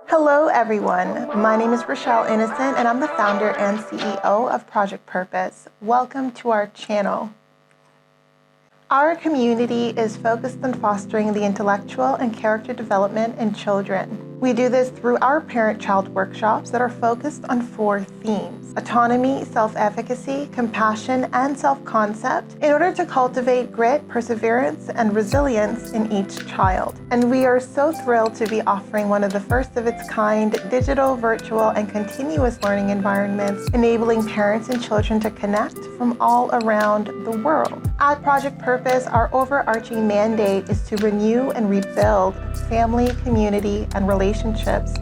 Hello everyone, my name is Rochelle Innocent and I'm the founder and CEO of Project Purpose. Welcome to our channel. Our community is focused on fostering the intellectual and character development in children. We do this through our parent-child workshops that are focused on 4 themes: autonomy, self-efficacy, compassion, and self-concept, in order to cultivate grit, perseverance, and resilience in each child. And we are so thrilled to be offering one of the first of its kind digital, virtual, and continuous learning environments, enabling parents and children to connect from all around the world. At Project Purpose, our overarching mandate is to renew and rebuild family, community, and relationships.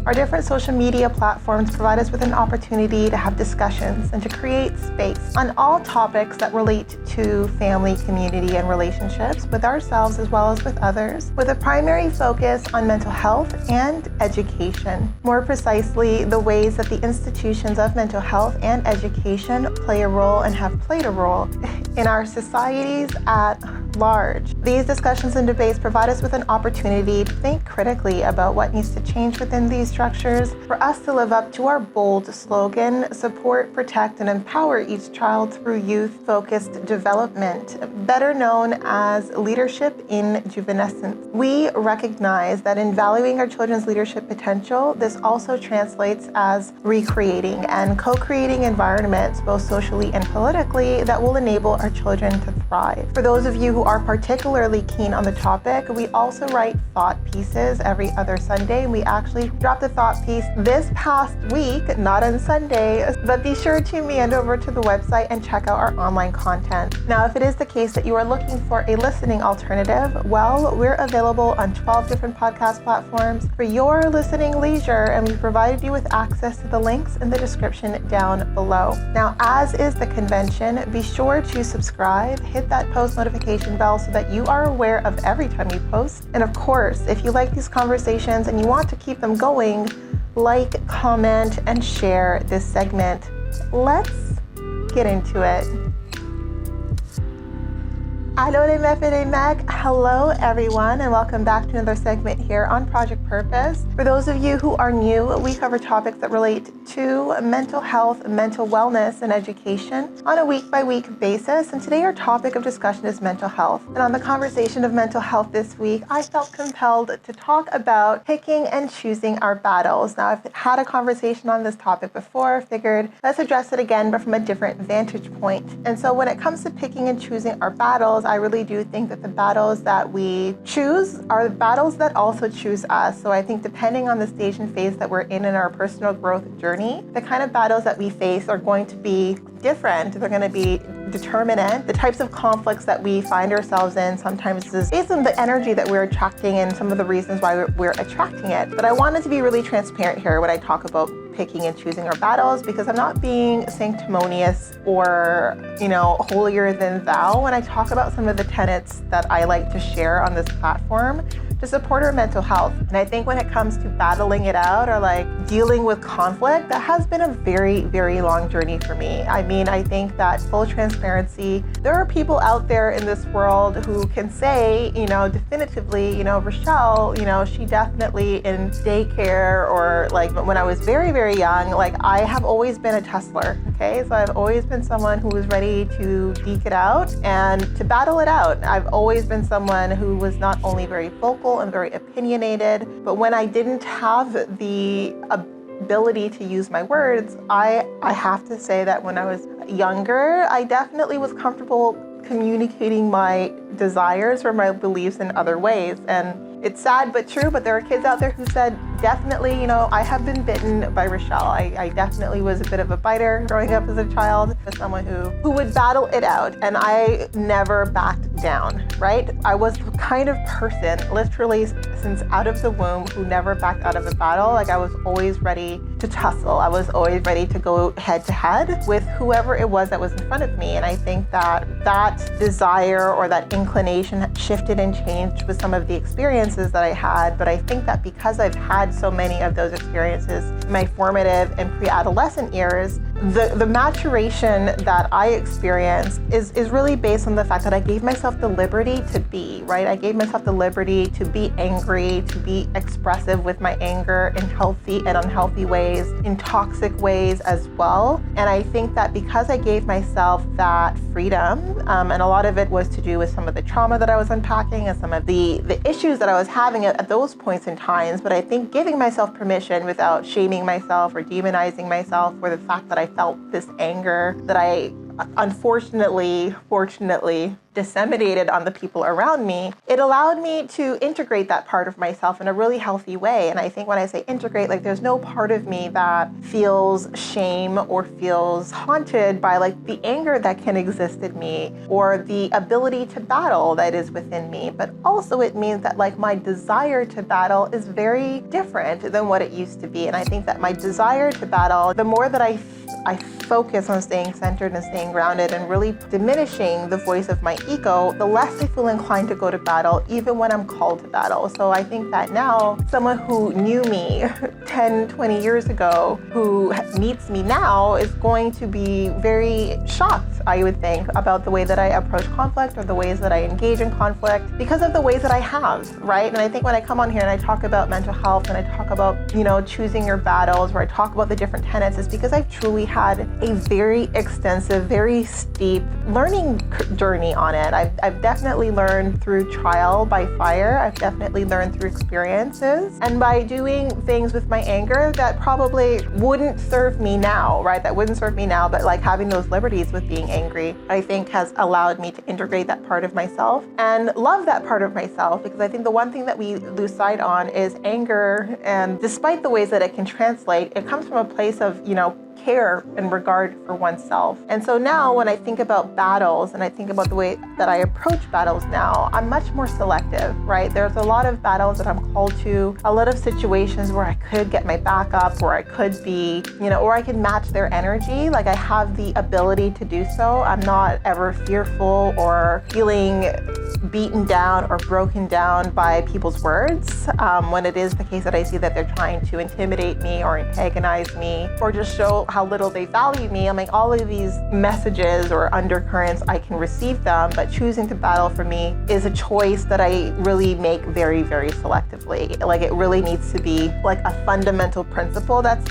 Our different social media platforms provide us with an opportunity to have discussions and to create space on all topics that relate to family, community, and relationships with ourselves as well as with others, with a primary focus on mental health and education. More precisely, the ways that the institutions of mental health and education play a role and have played a role in our societies at large. These discussions and debates provide us with an opportunity to think critically about what needs to change within these structures for us to live up to our bold slogan: support, protect, and empower each child through youth-focused development, better known as leadership in juvenescence. We recognize that in valuing our children's leadership potential, this also translates as recreating and co-creating environments, both socially and politically, that will enable our children to thrive. For those of you who are particularly keen on the topic, we also write thought pieces every other Sunday. We actually dropped a thought piece this past week, not on Sunday, but be sure to meander over to the website and check out our online content. Now, if it is the case that you are looking for a listening alternative, well, we're available on 12 different podcast platforms for your listening leisure, and we've provided you with access to the links in the description down below. Now, as is the convention, be sure to subscribe, hit that post notification bell so that you are aware of every time we post. And of course, if you like these conversations and you want to keep them going, like, comment, and share this segment. Let's get into it. Allô les meufs et les mecs. Hello everyone, and welcome back to another segment here on Project Purpose. For those of you who are new, we cover topics that relate to mental health, mental wellness, and education on a week-by-week basis. And today our topic of discussion is mental health. And on the conversation of mental health this week, I felt compelled to talk about picking and choosing our battles. Now, I've had a conversation on this topic before, figured let's address it again, but from a different vantage point. And so when it comes to picking and choosing our battles, I really do think that the battles that we choose are the battles that also choose us. So I think depending on the stage and phase that we're in our personal growth journey, the kind of battles that we face are going to be different. They're going to be determinant. The types of conflicts that we find ourselves in sometimes is based on the energy that we're attracting and some of the reasons why we're attracting it. But I wanted to be really transparent here when I talk about picking and choosing our battles, because I'm not being sanctimonious or, holier than thou when I talk about some of the tenets that I like to share on this platform to support our mental health. And I think when it comes to battling it out or dealing with conflict, that has been a very, very long journey for me. I think that full transparency, there are people out there in this world who can say, definitively, Rochelle, she definitely in daycare or when I was very, very young, I have always been a tussler, okay? So I've always been someone who was ready to deke it out and to battle it out. I've always been someone who was not only very vocal and very opinionated, but when I didn't have the ability to use my words, I have to say that when I was younger, I definitely was comfortable communicating my desires or my beliefs in other ways. And it's sad but true, but there are kids out there who said, definitely, I have been bitten by Rochelle. I definitely was a bit of a biter growing up as a child, as someone who would battle it out, and I never backed down, right? I was the kind of person, literally since out of the womb, who never backed out of a battle. I was always ready to tussle. I was always ready to go head to head with whoever it was that was in front of me. And I think that desire or that inclination shifted and changed with some of the experiences that I had. But I think that because I've had so many of those experiences in my formative and pre-adolescent years, the maturation that I experienced is really based on the fact that I gave myself the liberty to be, right? I gave myself the liberty to be angry, to be expressive with my anger in healthy and unhealthy ways, in toxic ways as well. And I think that because I gave myself that freedom, and a lot of it was to do with some of the trauma that I was unpacking and some of the issues that I was having at those points in times, but I think giving myself permission without shaming myself or demonizing myself for the fact that I felt this anger that I fortunately disseminated on the people around me, it allowed me to integrate that part of myself in a really healthy way. And I think when I say integrate, like there's no part of me that feels shame or feels haunted by like the anger that can exist in me or the ability to battle that is within me. But also it means that like my desire to battle is very different than what it used to be. And I think that my desire to battle, the more that I focus on staying centered and staying grounded and really diminishing the voice of my ego, the less I feel inclined to go to battle, even when I'm called to battle. So I think that now someone who knew me 10, 20 years ago, who meets me now is going to be very shocked, I would think, about the way that I approach conflict or the ways that I engage in conflict because of the ways that I have, right? And I think when I come on here and I talk about mental health and I talk about, choosing your battles, or I talk about the different tenets, it's because I've truly had a very extensive, very steep learning journey on it. I've definitely learned through trial by fire. I've definitely learned through experiences and by doing things with my anger that probably wouldn't serve me now, right? That wouldn't serve me now, but like having those liberties with being angry, I think has allowed me to integrate that part of myself and love that part of myself, because I think the one thing that we lose sight on is anger. And despite the ways that it can translate, it comes from a place of, care and regard for oneself. And so now when I think about battles and I think about the way that I approach battles now, I'm much more selective, right? There's a lot of battles that I'm called to, a lot of situations where I could get my back up, or I could be, or I can match their energy. Like I have the ability to do so. I'm not ever fearful or feeling beaten down or broken down by people's words. When it is the case that I see that they're trying to intimidate me or antagonize me or just show how little they value me, I'm like, all of these messages or undercurrents, I can receive them, but choosing to battle for me is a choice that I really make very, very selectively. Like it really needs to be like a fundamental principle that's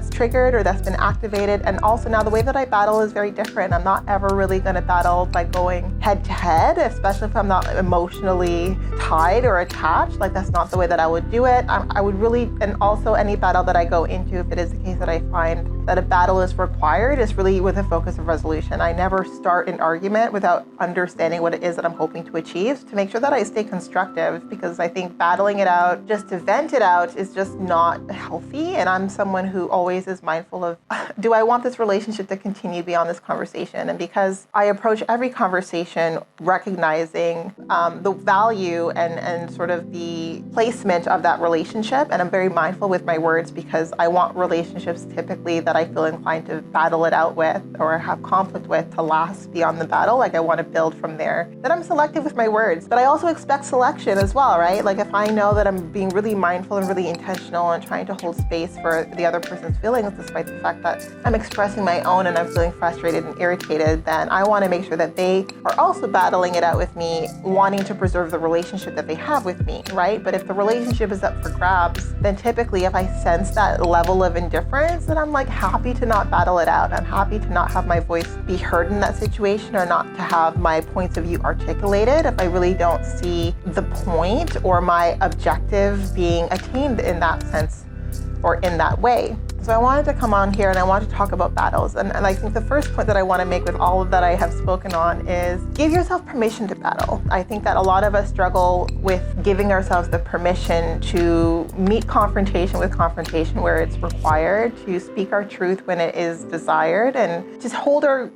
triggered or that's been activated. And also now the way that I battle is very different. I'm not ever really going to battle by going head to head, especially if I'm not emotionally tied or attached. Like that's not the way that I would do it. I would really, and also any battle that I go into, if it is the case that I find that a battle is required, is really with a focus of resolution. I never start an argument without understanding what it is that I'm hoping to achieve, to make sure that I stay constructive, because I think battling it out just to vent it out is just not healthy. And I'm someone who always is mindful of, do I want this relationship to continue beyond this conversation? And because I approach every conversation recognizing the value and sort of the placement of that relationship, and I'm very mindful with my words because I want relationships typically that I feel inclined to battle it out with or have conflict with to last beyond the battle. Like I want to build from there. Then I'm selective with my words, but I also expect selection as well, right? Like if I know that I'm being really mindful and really intentional and trying to hold space for the other person's feelings, despite the fact that I'm expressing my own and I'm feeling frustrated and irritated, then I want to make sure that they are also battling it out with me, wanting to preserve the relationship that they have with me, right? But if the relationship is up for grabs, then typically if I sense that level of indifference, then I'm like happy to not battle it out. I'm happy to not have my voice be heard in that situation or not to have my points of view articulated if I really don't see the point or my objective being attained in that sense or in that way. So I wanted to come on here and I want to talk about battles. And I think the first point that I want to make with all of that I have spoken on is give yourself permission to battle. I think that a lot of us struggle with giving ourselves the permission to meet confrontation with confrontation where it's required, to speak our truth when it is desired, and just hold our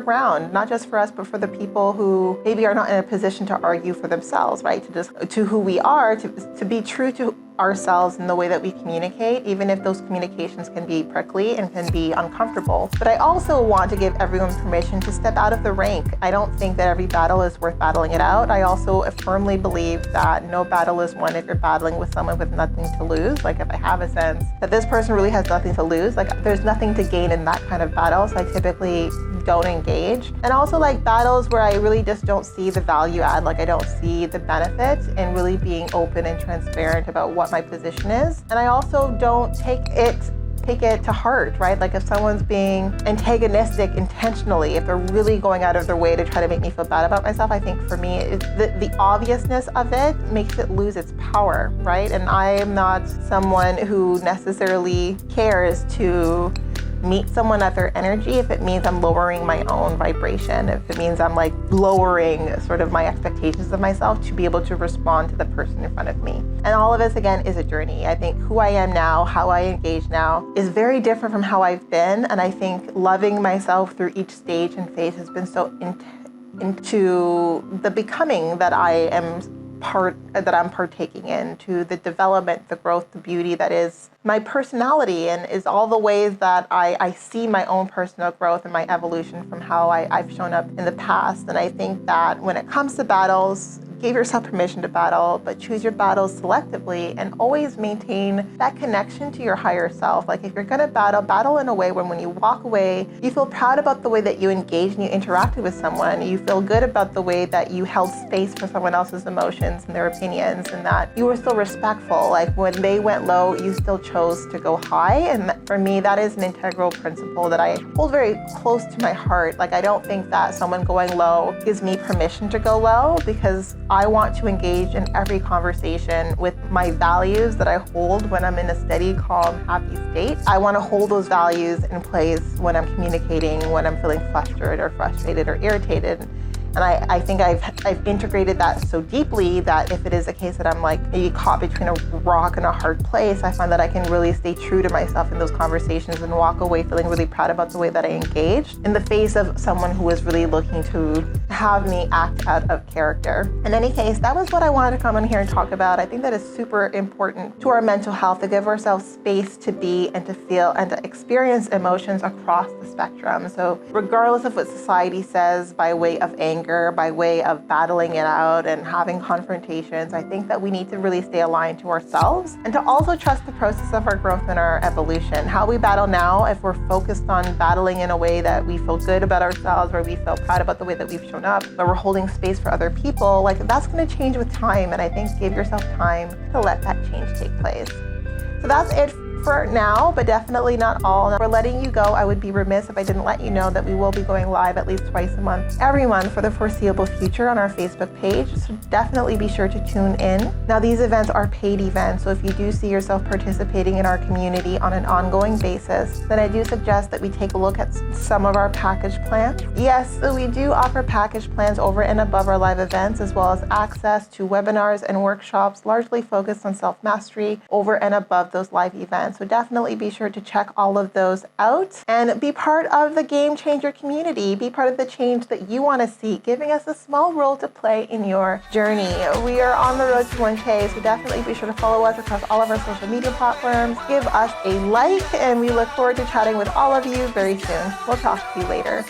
ground, not just for us, but for the people who maybe are not in a position to argue for themselves, right? To who we are, to be true to ourselves in the way that we communicate, even if those communications can be prickly and can be uncomfortable. But I also want to give everyone permission to step out of the rank. I don't think that every battle is worth battling it out. I also firmly believe that no battle is won if you're battling with someone with nothing to lose. Like if I have a sense that this person really has nothing to lose, like there's nothing to gain in that kind of battle, so I typically don't engage. And also like battles where I really just don't see the value add, like I don't see the benefit in really being open and transparent about what my position is. And I also don't take it to heart, right? Like if someone's being antagonistic intentionally, if they're really going out of their way to try to make me feel bad about myself, I think for me, the obviousness of it makes it lose its power, right? And I am not someone who necessarily cares to meet someone at their energy if it means I'm lowering my own vibration, if it means I'm like lowering sort of my expectations of myself to be able to respond to the person in front of me. And all of this again is a journey. I think who I am now, how I engage now is very different from how I've been. And I think loving myself through each stage and phase has been so into the becoming that I'm partaking in, to the development, the growth, the beauty that is my personality, and is all the ways that I see my own personal growth and my evolution from how I've shown up in the past. And I think that when it comes to battles, give yourself permission to battle, but choose your battles selectively and always maintain that connection to your higher self. Like if you're gonna battle in a way when you walk away, you feel proud about the way that you engaged and you interacted with someone. You feel good about the way that you held space for someone else's emotions and their opinions, and that you were still respectful. Like when they went low, you still chose to go high. And for me, that is an integral principle that I hold very close to my heart. Like I don't think that someone going low gives me permission to go low, because I want to engage in every conversation with my values that I hold when I'm in a steady, calm, happy state. I want to hold those values in place when I'm communicating, when I'm feeling flustered or frustrated or irritated. And I think I've integrated that so deeply that if it is a case that I'm like maybe caught between a rock and a hard place, I find that I can really stay true to myself in those conversations and walk away feeling really proud about the way that I engaged in the face of someone who was really looking to have me act out of character. In any case, that was what I wanted to come on here and talk about. I think that is super important to our mental health, to give ourselves space to be and to feel and to experience emotions across the spectrum. So regardless of what society says by way of anger, by way of battling it out and having confrontations, I think that we need to really stay aligned to ourselves and to also trust the process of our growth and our evolution. How we battle now, if we're focused on battling in a way that we feel good about ourselves, where we feel proud about the way that we've shown up, where we're holding space for other people, like that's going to change with time. And I think give yourself time to let that change take place. So that's it for now, but definitely not all. For letting you go, I would be remiss if I didn't let you know that we will be going live at least twice a month, every month for the foreseeable future on our Facebook page. So definitely be sure to tune in. Now, these events are paid events, so if you do see yourself participating in our community on an ongoing basis, then I do suggest that we take a look at some of our package plans. Yes, so we do offer package plans over and above our live events, as well as access to webinars and workshops largely focused on self-mastery over and above those live events. So definitely be sure to check all of those out and be part of the Game Changer community. Be part of the change that you want to see, giving us a small role to play in your journey. We are on the road to 1K, so definitely be sure to follow us across all of our social media platforms. Give us a like, and we look forward to chatting with all of you very soon. We'll talk to you later.